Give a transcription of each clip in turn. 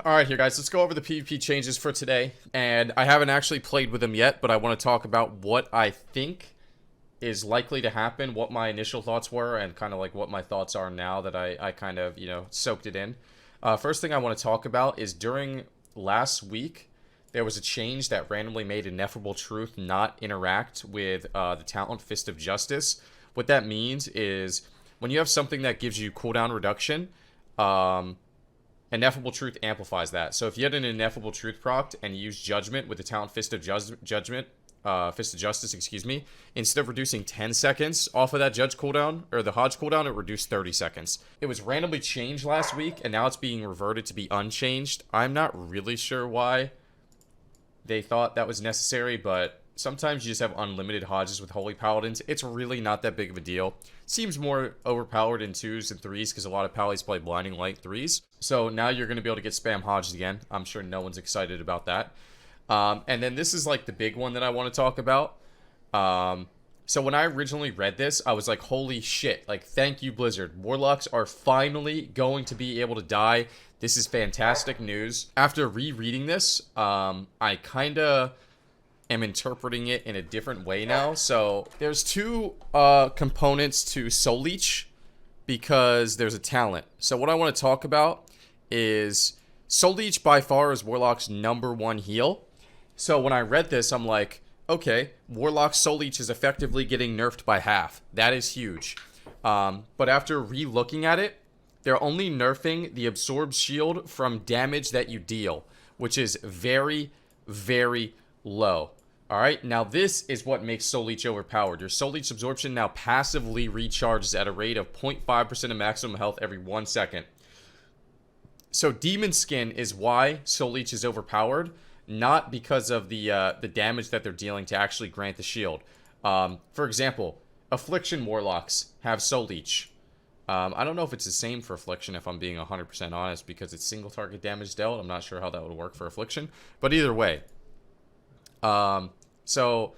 Alright here guys, let's go over the PvP changes for today. And I haven't actually played with them yet, but I want to talk about what I think is likely to happen, what my initial thoughts were, and kind of like what my thoughts are now that I kind of, soaked it in. First thing I want to talk about is during last week, there was a change that randomly made Ineffable Truth not interact with the talent Fist of Justice. What that means is when you have something that gives you cooldown reduction, Ineffable Truth amplifies that. So if you had an Ineffable Truth procced and you use Judgment with the talent Fist of Justice, excuse me, instead of reducing 10 seconds off of that Judge cooldown, or the Hodge cooldown, it reduced 30 seconds. It was randomly changed last week, and now it's being reverted to be unchanged. I'm not really sure why they thought that was necessary, but sometimes you just have unlimited Hodges with Holy Paladins. It's really not that big of a deal. Seems more overpowered in 2s and 3s because a lot of Pallies play Blinding Light 3s. So now you're going to be able to get spam Hodges again. I'm sure no one's excited about that. And then this is like the big one that I want to talk about. So when I originally read this, I was like, holy shit. Like, thank you, Blizzard. Warlocks are finally going to be able to die. This is fantastic news. After rereading this, I kind of am interpreting it in a different way now. So there's two components to Soul Leech because there's a talent. So what I want to talk about is Soul Leech by far is Warlock's #1 heal. So when I read this, I'm like, okay, Warlock's Soul Leech is effectively getting nerfed by half. That is huge. But after re-looking at it, they're only nerfing the Absorb Shield from damage that you deal, which is very, very low. Alright, now this is what makes Soul Leech overpowered. Your Soul Leech absorption now passively recharges at a rate of 0.5% of maximum health every 1 second. So Demon Skin is why Soul Leech is overpowered, not because of the damage that they're dealing to actually grant the shield. For example, Affliction Warlocks have Soul Leech. I don't know if it's the same for Affliction, if I'm being 100% honest, because it's single target damage dealt. I'm not sure how that would work for Affliction. But either way. So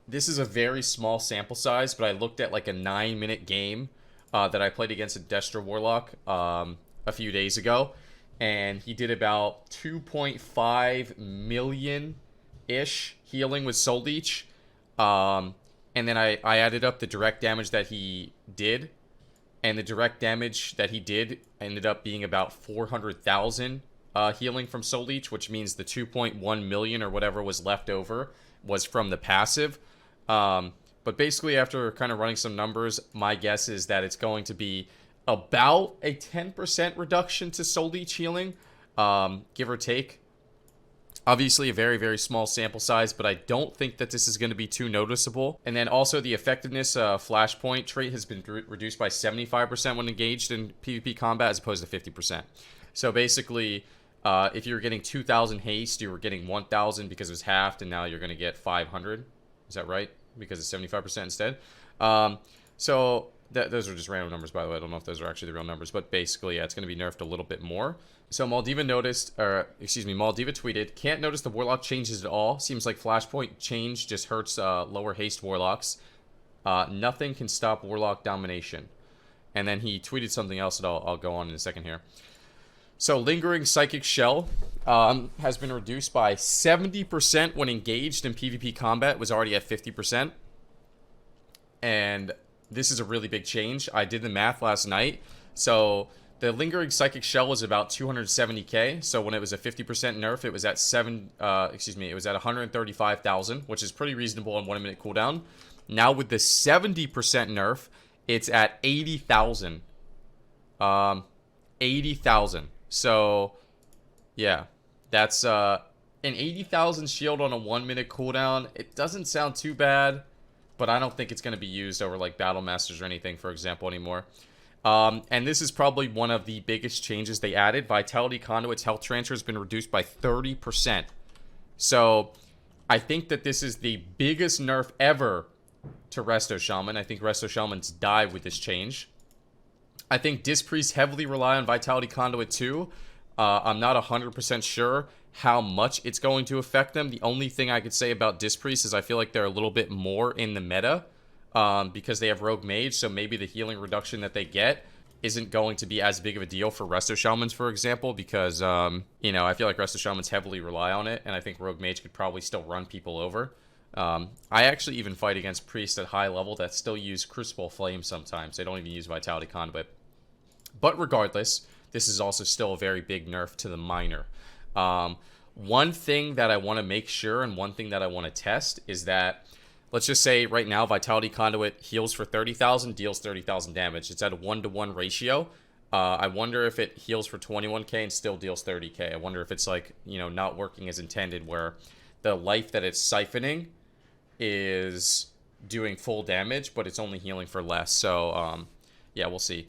this is a very small sample size, but I looked at like a 9-minute game that I played against a Destra Warlock a few days ago. And he did about 2.5 million-ish healing with Soul Leech. And then I added up the direct damage that he did. And the direct damage that he did ended up being about 400,000 healing from Soul Leech, which means the 2.1 million or whatever was left over was from the passive. But basically, after kind of running some numbers, my guess is that it's going to be about a 10% reduction to Soul Leech healing, give or take. Obviously a very, very small sample size, but I don't think that this is going to be too noticeable. And then also the effectiveness flashpoint trait has been reduced by 75% when engaged in PvP combat as opposed to 50%. So basically, if you were getting 2,000 haste, you were getting 1,000 because it was halved, and now you're going to get 500. Is that right? Because it's 75% instead. Those are just random numbers, by the way. I don't know if those are actually the real numbers, but basically, yeah, it's going to be nerfed a little bit more. So Maldiva tweeted, can't notice the Warlock changes at all. Seems like Flashpoint change just hurts lower haste Warlocks. Nothing can stop Warlock domination. And then he tweeted something else that I'll go on in a second here. So Lingering Psychic Shell has been reduced by 70% when engaged in PvP combat. It was already at 50%. And this is a really big change. I did the math last night. So the Lingering Psychic Shell was about 270k. So when it was a 50% nerf, it was at it was at 135,000, which is pretty reasonable on 1 minute cooldown. Now with the 70% nerf, it's at 80,000. 80,000. So yeah, that's an 80,000 shield on a 1 minute cooldown. It doesn't sound too bad, but I don't think it's going to be used over like Battle Masters or anything, for example, anymore. And this is probably one of the biggest changes they added. Vitality Conduit's health transfer has been reduced by 30%. So I think that this is the biggest nerf ever to Resto Shaman. I think Resto Shamans die with this change. I think Disc Priests heavily rely on Vitality Conduit too. I'm not 100% sure how much it's going to affect them. The only thing I could say about Disc Priests is I feel like they're a little bit more in the meta because they have Rogue Mage, so maybe the healing reduction that they get isn't going to be as big of a deal for Resto Shamans, for example, because, you know, I feel like Resto Shamans heavily rely on it, and I think Rogue Mage could probably still run people over. I actually even fight against priests at high level that still use Crucible Flame sometimes. They don't even use Vitality Conduit. But regardless, this is also still a very big nerf to the minor. One thing that I want to make sure and one thing that I want to test is that, let's just say right now Vitality Conduit heals for 30,000, deals 30,000 damage. It's at a 1-to-1 ratio. I wonder if it heals for 21k and still deals 30k. I wonder if it's like, you know, not working as intended, where the life that it's siphoning is doing full damage, but it's only healing for less. So, yeah, we'll see.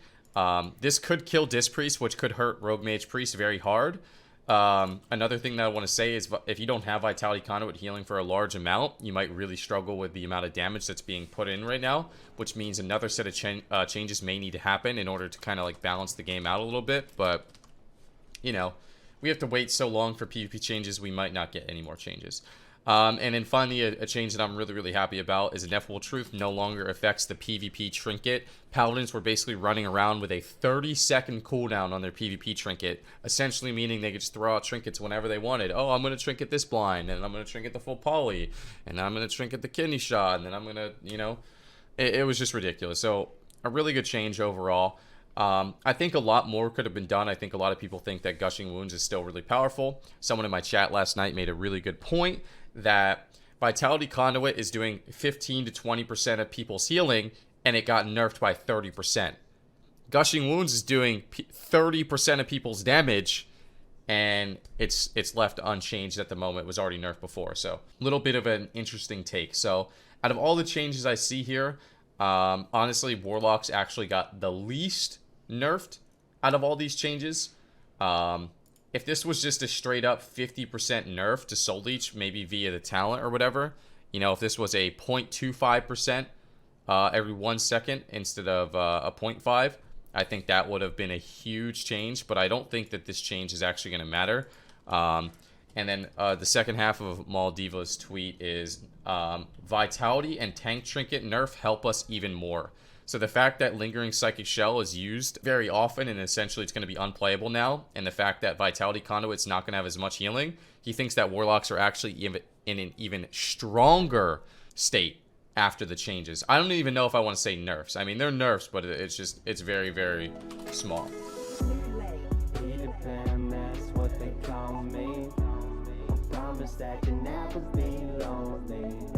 This could kill Disc Priest, which could hurt Rogue Mage Priest very hard. Another thing that I want to say is if you don't have Vitality Conduit healing for a large amount, you might really struggle with the amount of damage that's being put in right now, which means another set of changes may need to happen in order to kind of like balance the game out a little bit. But, you know, we have to wait so long for PvP changes, we might not get any more changes. And then finally, a change that I'm really, really happy about is Ineffable Truth no longer affects the PvP Trinket. Paladins were basically running around with a 30-second cooldown on their PvP Trinket, essentially meaning they could just throw out trinkets whenever they wanted. Oh, I'm going to trinket this blind, and I'm going to trinket the full poly, and I'm going to trinket the kidney shot, and then I'm going to, you know, it was just ridiculous. So, a really good change overall. I think a lot more could have been done. I think a lot of people think that Gushing Wounds is still really powerful. Someone in my chat last night made a really good point that Vitality Conduit is doing 15 to 20% of people's healing, and it got nerfed by 30%. Gushing Wounds is doing 30% of people's damage, and it's left unchanged at the moment. It was already nerfed before, so a little bit of an interesting take. So out of all the changes I see here, honestly, Warlocks actually got the least nerfed out of all these changes. If this was just a straight up 50% nerf to Soul Leech, maybe via the talent or whatever, you know, if this was a 0.25% every 1 second instead of a 0.5, I think that would have been a huge change, but I don't think that this change is actually going to matter. And then the second half of Maldiva's tweet is Vitality and Tank Trinket nerf help us even more. So the fact that Lingering Psychic Shell is used very often and essentially it's going to be unplayable now, and the fact that Vitality Conduit's not going to have as much healing, he thinks that Warlocks are actually in an even stronger state after the changes. I don't even know if I want to say nerfs. I mean, they're nerfs, but it's very, very small. Promise that you never be lonely.